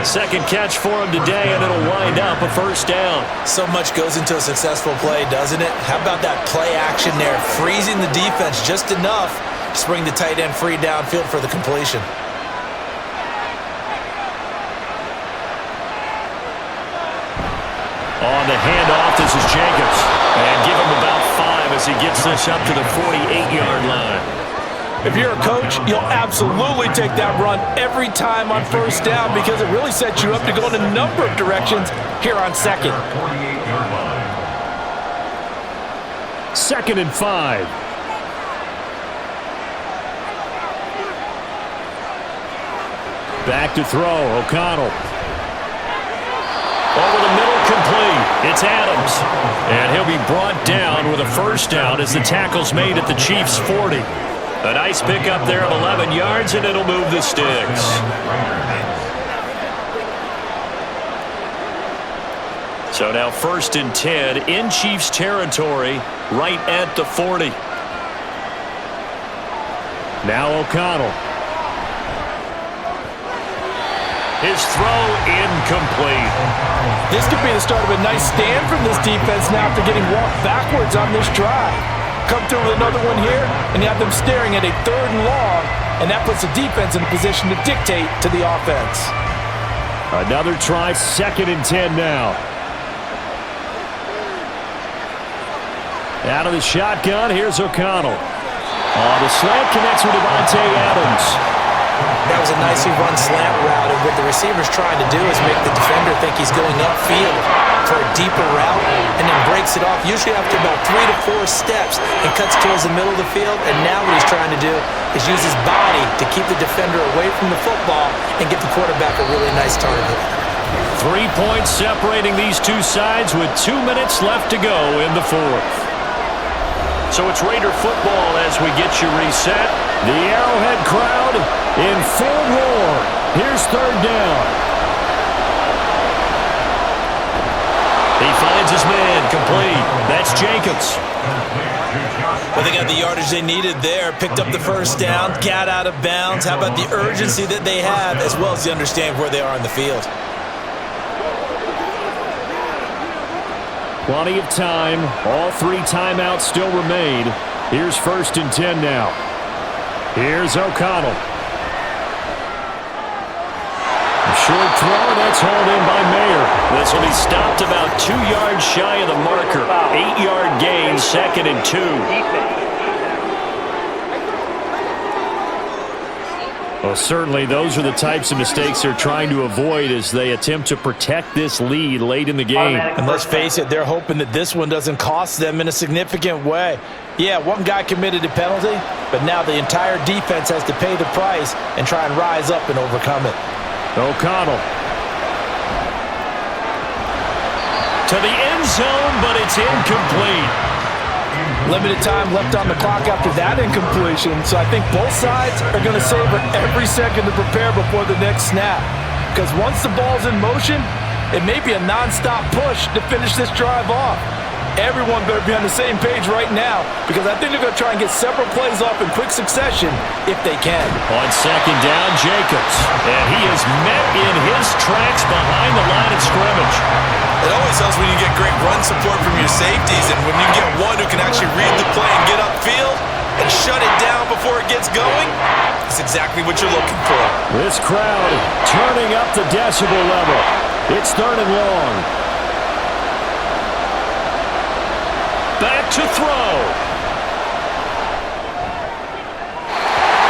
2nd catch for him today, and it'll wind up a 1st down. So much goes into a successful play, doesn't it? How about that play action there? Freezing the defense just enough to bring the tight end free downfield for the completion. On the handoff, this is Jacobs. And give him about 5 as he gets this up to the 48-yard line. If you're a coach, you'll absolutely take that run every time on 1st down because it really sets you up to go in a number of directions here on 2nd. 2nd and 5. Back to throw, O'Connell. Over the middle, complete. It's Adams. And he'll be brought down with a 1st down as the tackle's made at the Chiefs' 40. A nice pickup there of 11 yards, and it'll move the sticks. So now 1st and 10 in Chiefs territory, right at the 40. Now O'Connell. His throw incomplete. This could be the start of a nice stand from this defense now after getting walked backwards on this drive. Come through with another one here, and you have them staring at a 3rd and long, and that puts the defense in a position to dictate to the offense. Another try, 2nd and 10 now. Out of the shotgun, here's O'Connell. The slant connects with Devontae Adams. That was a nicely run slant route, and what the receiver's trying to do is make the defender think he's going upfield for a deeper route, and then breaks it off, usually after about 3 to 4 steps, and cuts towards the middle of the field. And now what he's trying to do is use his body to keep the defender away from the football and get the quarterback a really nice target. 3 points separating these two sides with 2 minutes left to go in the 4th. So it's Raider football as we get you reset. The Arrowhead crowd in full roar. Here's 3rd down. He finds his man, complete. That's Jacobs. Well, they got the yardage they needed there. Picked up the 1st down, got out of bounds. How about the urgency that they have, as well as the understand where they are on the field? Plenty of time. All 3 timeouts still remain. Here's 1st and 10 now. Here's O'Connell. A short throw, and that's hauled in by Mayer. This will be stopped about 2 yards shy of the marker. 8-yard gain, 2nd and 2. Well, certainly those are the types of mistakes they're trying to avoid as they attempt to protect this lead late in the game. And let's face it, they're hoping that this one doesn't cost them in a significant way. Yeah, one guy committed a penalty, but now the entire defense has to pay the price and try and rise up and overcome it. O'Connell. To the end zone, but it's incomplete. Limited time left on the clock after that incompletion, so I think both sides are going to savor every second to prepare before the next snap. Because once the ball's in motion, it may be a non-stop push to finish this drive off. Everyone better be on the same page right now, because I think they're going to try and get several plays off in quick succession if they can. On 2nd down, Jacobs. And he is met in his tracks behind the line of scrimmage. It always helps when you get great run support from your safeties, and when you get one who can actually read the play and get upfield and shut it down before it gets going, that's exactly what you're looking for. This crowd turning up the decibel level. It's 3rd and long. Back to throw.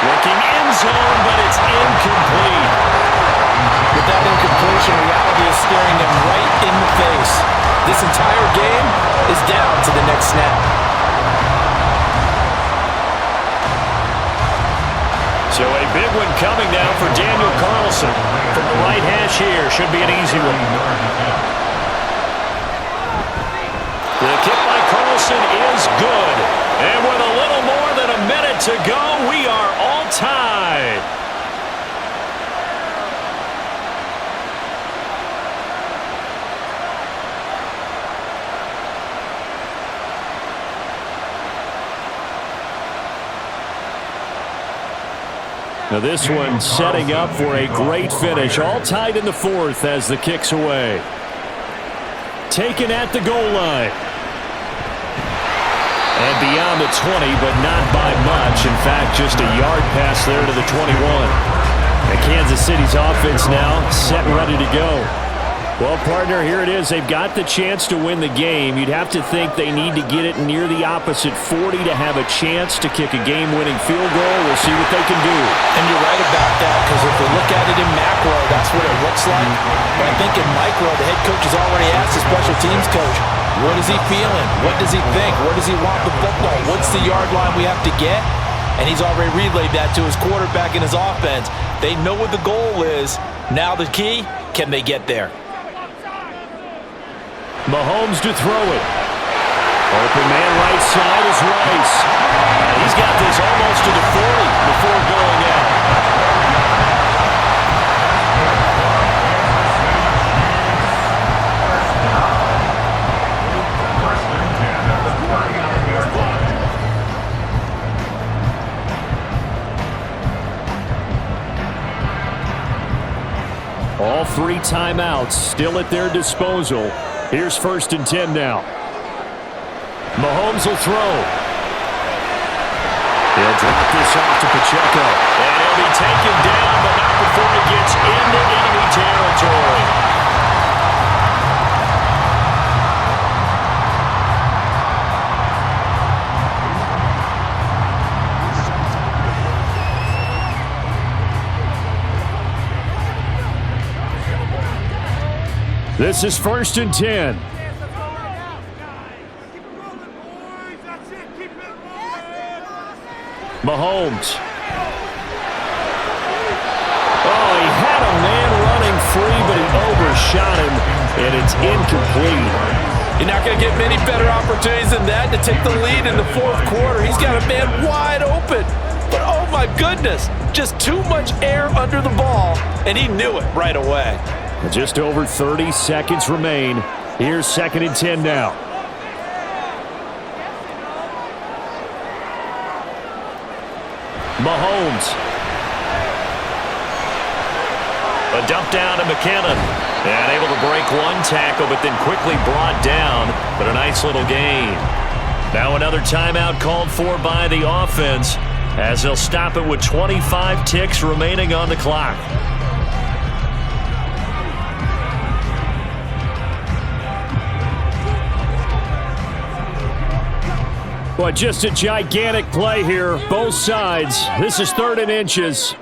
Looking end zone, but it's incomplete. With that incompletion, reality is staring them right in the face. This entire game is down to the next snap. So a big one coming now for Daniel Carlson. From the right hash here, should be an easy one. The kick by Carlson is good. And with a little more than a minute to go, we are all tied. Now this one setting up for a great finish. All tied in the 4th as the kick's away. Taken at the goal line. And beyond the 20, but not by much. In fact, just a yard pass there to the 21. And Kansas City's offense now set and ready to go. Well, partner, here it is. They've got the chance to win the game. You'd have to think they need to get it near the opposite 40 to have a chance to kick a game-winning field goal. We'll see what they can do. And you're right about that, because if we look at it in macro, that's what it looks like. But I think in micro, the head coach has already asked the special teams coach, what is he feeling? What does he think? Where does he want the football? What's the yard line we have to get? And he's already relayed that to his quarterback and his offense. They know what the goal is. Now the key, can they get there? Mahomes to throw it. Open man right side is Rice. He's got this almost to the 40 before going out. 3 timeouts still at their disposal. Here's 1st and 10 now. Mahomes will throw. He'll drop this off to Pacheco. And he'll be taken down, but not before he gets into enemy territory. This is 1st and 10. Mahomes. Oh, he had a man running free, but he overshot him, and it's incomplete. You're not going to get many better opportunities than that to take the lead in the 4th quarter. He's got a man wide open. But oh my goodness, just too much air under the ball, and he knew it right away. Just over 30 seconds remain. Here's 2nd and 10 now. Mahomes. A dump down to McKinnon. And able to break one tackle, but then quickly brought down. But a nice little gain. Now another timeout called for by the offense, as they'll stop it with 25 ticks remaining on the clock. But just a gigantic play here, both sides. This is 3rd and inches.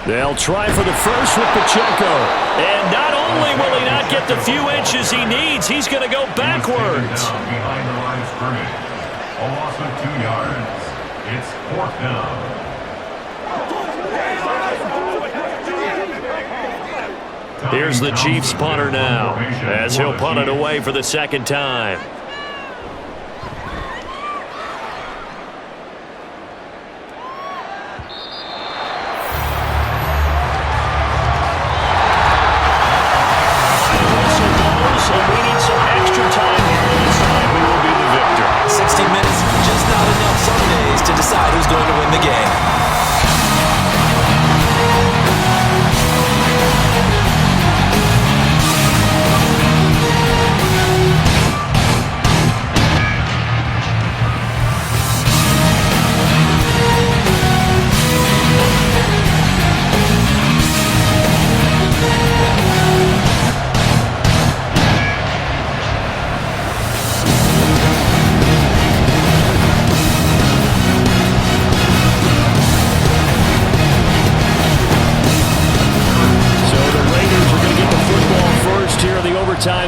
They'll try for the first with Pacheco. And not only will he not get the few inches he needs, he's going to go backwards. Behind the line of scrimmage. A loss of 2 yards. It's 4th down. Here's the Chiefs punter now, as he'll punt it away for the 2nd time.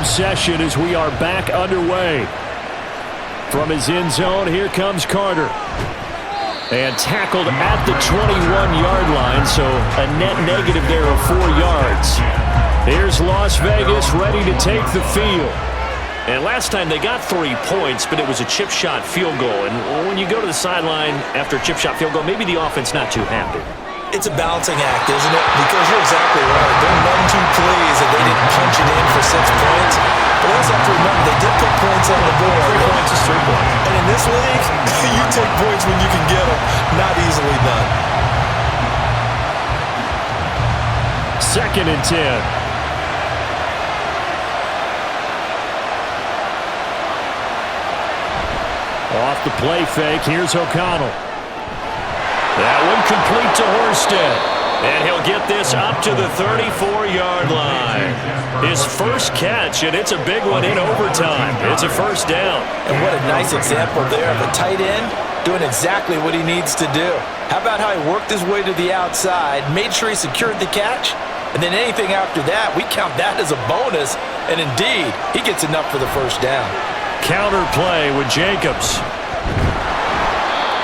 Session as we are back underway. From his end zone, here comes Carter. And tackled at the 21-yard line, so a net negative there of 4 yards. Here's Las Vegas ready to take the field. And last time they got 3 points, but it was a chip shot field goal. And when you go to the sideline after a chip shot field goal, maybe the offense not too happy. It's a balancing act, isn't it? Because you're exactly right. They're 1-2 plays and they didn't punch it in for 6 points. But also have to remember, they did put points on the board. 3 points is 3 points. And in this league, you take points when you can get them. Not easily done. 2nd and 10. Off the play fake, here's O'Connell. That one complete to Horsted. And he'll get this up to the 34-yard line. His first catch, and it's a big one in overtime. It's a 1st down. And what a nice example there of a tight end doing exactly what he needs to do. How about how he worked his way to the outside, made sure he secured the catch, and then anything after that, we count that as a bonus. And indeed, he gets enough for the 1st down. Counter play with Jacobs.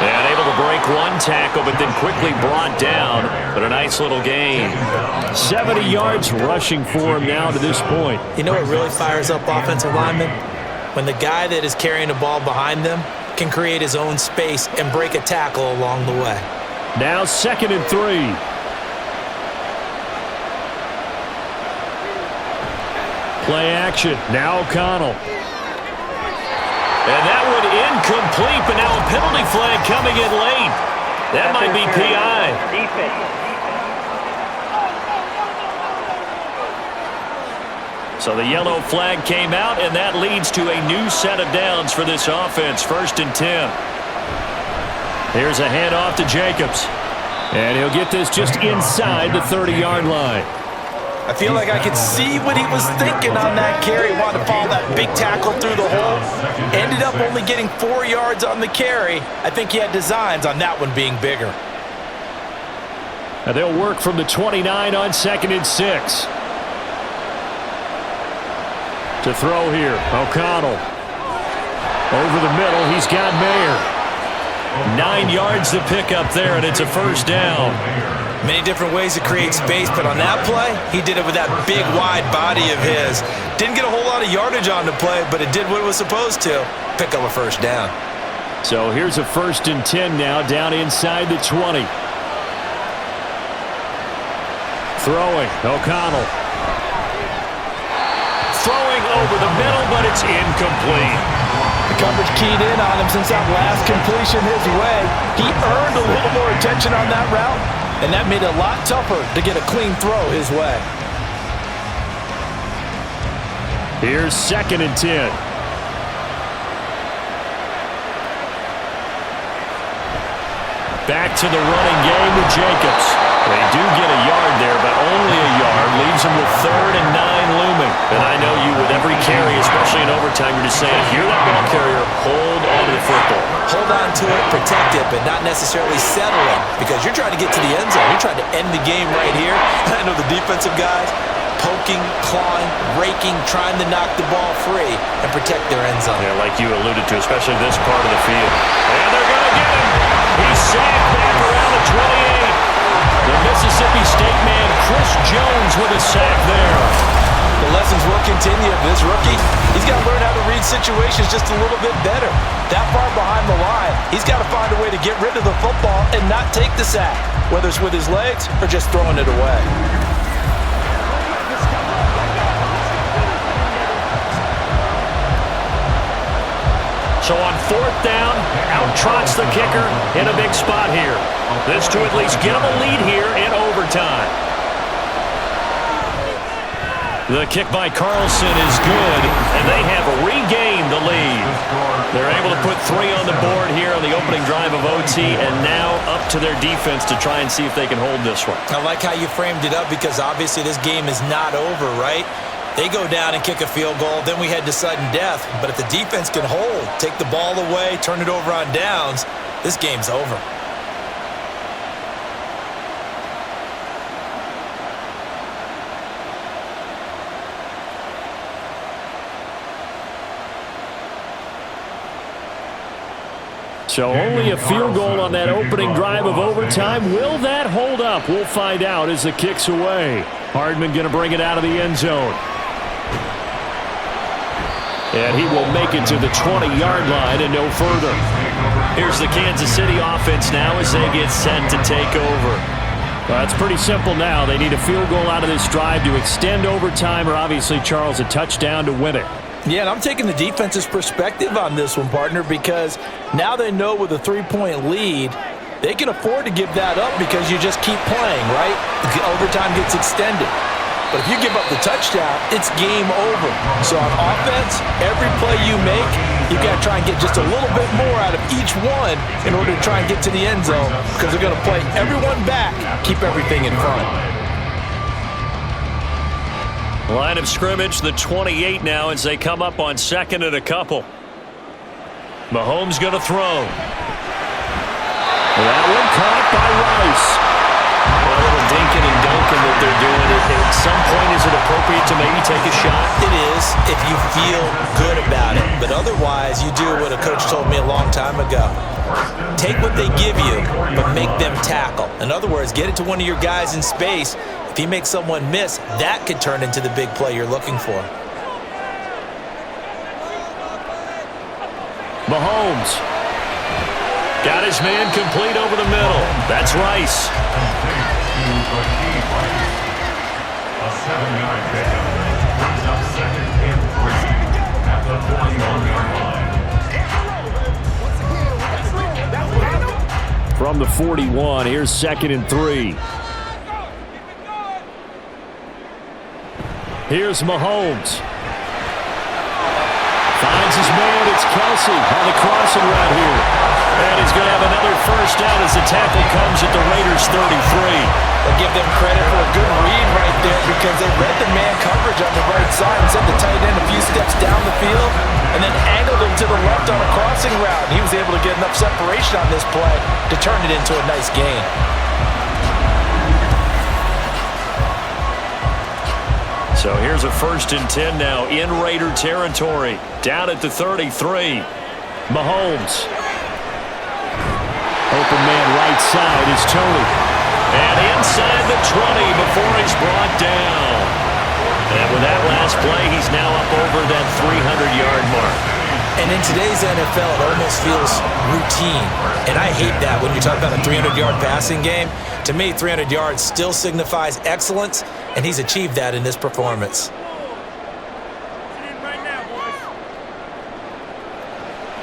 And able to break one tackle, but then quickly brought down. But a nice little gain. 70 yards rushing for him now to this point. You know what really fires up offensive linemen? When the guy that is carrying the ball behind them can create his own space and break a tackle along the way. Now 2nd and 3. Play action. Now O'Connell. And that one incomplete, but now a penalty flag coming in late. That might be PI. So the yellow flag came out, and that leads to a new set of downs for this offense. 1st and 10. Here's a handoff to Jacobs. And he'll get this just inside the 30-yard line. I feel like I could see what he was thinking on that carry. Wanted to follow that big tackle through the hole. Ended up only getting 4 yards on the carry. I think he had designs on that one being bigger. And they'll work from the 29 on 2nd and 6. To throw here, O'Connell. Over the middle, he's got Mayer. 9 yards to pick up there, and it's a 1st down. Many different ways to create space, but on that play, he did it with that big, wide body of his. Didn't get a whole lot of yardage on the play, but it did what it was supposed to. Pick up a 1st down. So here's a 1st and 10 now, down inside the 20. Throwing, O'Connell. Throwing over the middle, but it's incomplete. The coverage keyed in on him since that last completion his way. He earned a little more attention on that route, and that made it a lot tougher to get a clean throw his way. Here's 2nd and 10. Back to the running game with Jacobs. They do get a yard there, but only a yard. Leaves them with 3rd and 9 looming. And I know you, with every carry, especially in overtime, you're just saying, if you're that ball carrier, hold on to the football. Hold on to it, protect it, but not necessarily settle it, because you're trying to get to the end zone. You're trying to end the game right here. I know the defensive guys poking, clawing, raking, trying to knock the ball free and protect their end zone. Yeah, like you alluded to, especially this part of the field. And they're going to get him. He's sacked back around the 28. The Mississippi State man, Chris Jones, with a sack there. The lessons will continue. This rookie, he's got to learn how to read situations just a little bit better. That far behind the line, he's got to find a way to get rid of the football and not take the sack, whether it's with his legs or just throwing it away. So on 4th down, out trots the kicker in a big spot here. This to at least get him a lead here in overtime. The kick by Carlson is good, and they have regained the lead. They're able to put 3 on the board here on the opening drive of OT, and now up to their defense to try and see if they can hold this one. I like how you framed it up, because obviously this game is not over, right? They go down and kick a field goal, then we head to sudden death. But if the defense can hold, take the ball away, turn it over on downs, this game's over. So only a field goal on that opening drive of overtime. Will that hold up? We'll find out as the kick's away. Hardman going to bring it out of the end zone. And he will make it to the 20-yard line and no further. Here's the Kansas City offense now as they get set to take over. Well, it's pretty simple now. They need a field goal out of this drive to extend overtime, or obviously, Charles, a touchdown to win it. Yeah, and I'm taking the defense's perspective on this one, partner, because now they know with a 3-point lead, they can afford to give that up because you just keep playing, right? The overtime gets extended. But if you give up the touchdown, it's game over. So on offense, every play you make, you've got to try and get just a little bit more out of each one in order to try and get to the end zone, because they're going to play everyone back, keep everything in front. Line of scrimmage, the 28 now as they come up on 2nd and a couple. Mahomes going to throw. That one caught by Rice. Well, dinking and dunking that they're doing it. At some point, is it appropriate to maybe take a shot? It is if you feel good about it. But otherwise, you do what a coach told me a long time ago. Take what they give you, but make them tackle. In other words, get it to one of your guys in space. If he makes someone miss, that could turn into the big play you're looking for. Mahomes got his man complete over the middle. That's Rice. A 7-yard pickup brings up 2nd and 3 at the 41-yard line. From the 41, here's 2nd and 3. Here's Mahomes. Finds his man. It's Kelsey on the crossing route here. And he's going to have another first down as the tackle comes at the Raiders' 33. I'll give them credit for a good read right there because they read the man coverage on the right side and sent the tight end a few steps down the field and then angled him to the left on a crossing route. He was able to get enough separation on this play to turn it into a nice gain. So here's a 1st and 10 now in Raider territory. Down at the 33. Mahomes. Open man right side is Tony. And inside the 20 before he's brought down. And with that last play, he's now up over that 300-yard mark. And in today's NFL, it almost feels routine. And I hate that when you talk about a 300-yard passing game. To me, 300 yards still signifies excellence, and he's achieved that in this performance.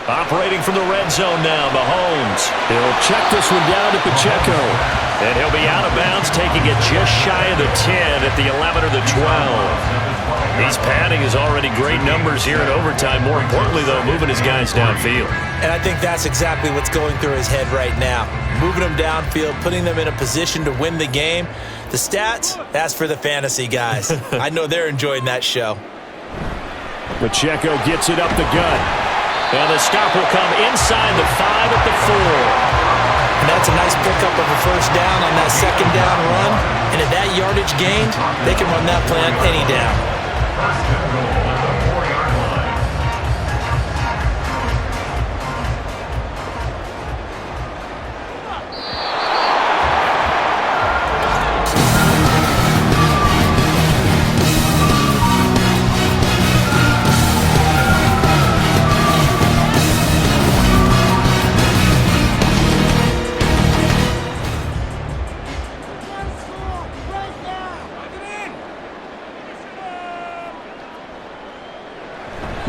Operating from the red zone now, Mahomes. He'll check this one down to Pacheco. And he'll be out of bounds, taking it just shy of the 10 at the 11 or the 12. He's padding his already great numbers here in overtime. More importantly, though, moving his guys downfield. And I think that's exactly what's going through his head right now. Moving them downfield, putting them in a position to win the game. The stats, that's for the fantasy guys. I know they're enjoying that show. Pacheco gets it up the gut. And the stop will come inside the 5 at the 4. And that's a nice pickup of a first down on that second down run. And at that yardage gained, they can run that play on any down.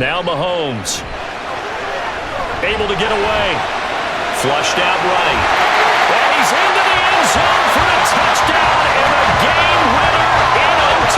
Now Mahomes. Able to get away. Flushed out right. And he's into the end zone for a touchdown and a game winner in OT.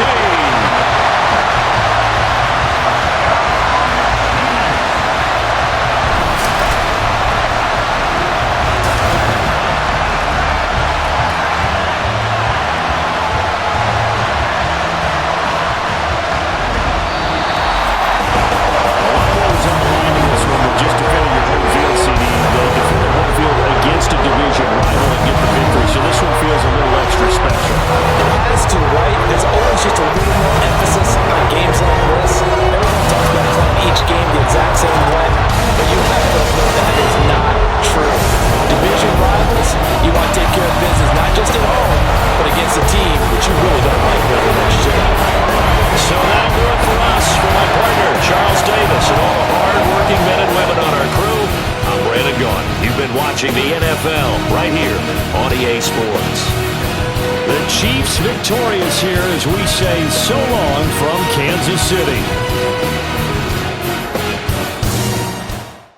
Watching the NFL right here on EA Sports. The Chiefs victorious here as we say so long from Kansas City.